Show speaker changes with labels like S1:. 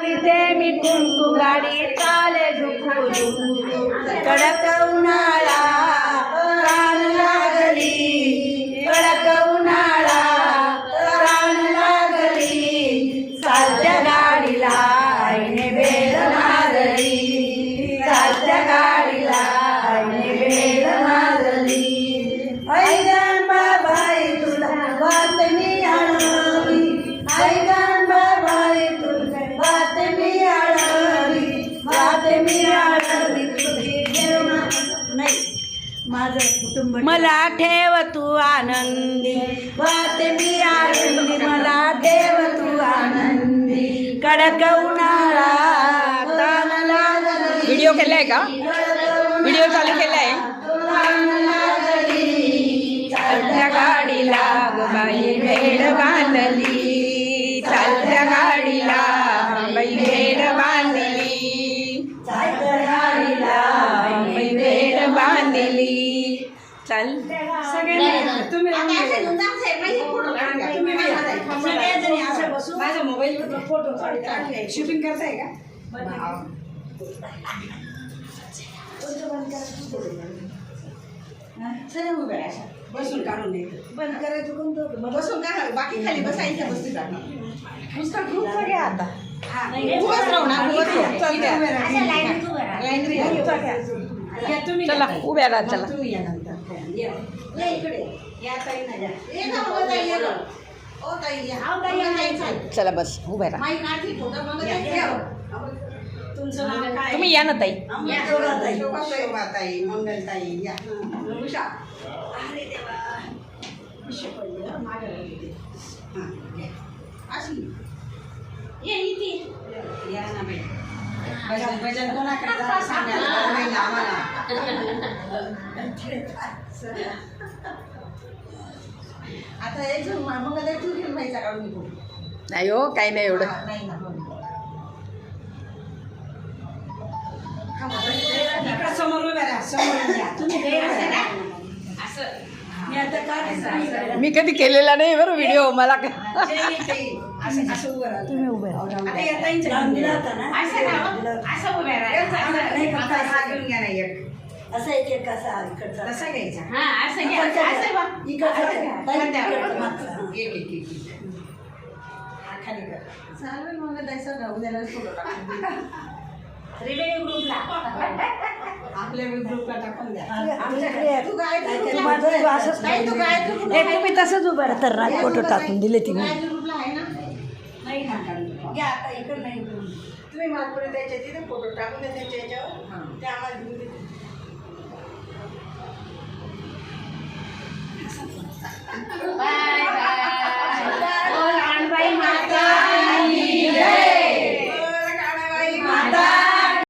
S1: मी कुंकू गाडी चाले झुकू झुकू कडक उन्हाळा प्राण लागली कडक उन्हाळा प्राण लागली चालत्या गाडीला आईने बेल मारली चालत्या गाडीला आईने बेल मारली आई गणबाई तुला बातमी आळवी आई गणबाई तुला बातमी आळवी तुझी जेवण नाही माझं कुटुंब मला ठेव तू आनंदी बातमी आळवी मला ठेव तू आनंदी कडक उन्हाळा ताण लागली
S2: व्हिडिओ केलाय का व्हिडिओ चालू केलाय
S1: चालत्या गाडीला बाई भेड बांधली चालत्या गाडीला बाई भेड बांधली चालत्या गाडीला बाई भेड बांधली चालत्या तुम्ही माझ्या मोबाईलवर फोटो शूटिंग करताय का बसून काढून द्यायचं बंद करायचं कोणतं मग बसून काढा बाकी खाली बसायचं बसती पुस्तक खूप सगळे आता
S2: चला उभ्या राहा चला
S1: तुम्ही या नंतर इकडे या ताई ना
S2: चला बस उभ्या राहा
S1: तुमचं नाव काय
S2: तुम्ही या ना ताई
S1: शोभाताई मंगलताई या उषा अरे देवा विषय पडलं माझ्या अशी ये इथे या ना बाई भजन भजन कोणाकडे सांगायला आम्हाला आता एक मग तू घेऊन व्हायचा काढून निघून
S2: नाही हो काही नाही एवढं
S1: नाही ना समोर उभ्या राहा समोर या तुम्ही असं मी आता काय
S2: मी कधी केलेला नाही बरं व्हिडिओ मला
S1: असं उभं राहा
S2: तुम्ही उभे राहा
S1: आता या ताईंचं नाव दिलं होतं ना असं उभ्या राहा नाही फक्त हा घेऊन घ्या ना एक असं एक एक कसा इकडचा तसा घ्यायचा हा असं घ्या असं इकडचा एक एक एक हा खाली कर चालेल मग द्यायचं ना उद्याला फोटो टाकून रिलेटिव्ह ग्रुपला आपल्या ग्रुपला टाकून द्या तू काय
S2: तुम्ही तसंच उभं राहा तर ना फोटो टाकून दिले तिने
S1: ग्रुपला आहे ना नाही ना घ्या आता इकडं नाही तुम्ही मालपुरी द्यायच्या तिथे फोटो टाकून द्या त्यांच्या याच्यावर ते आम्हाला घेऊन देते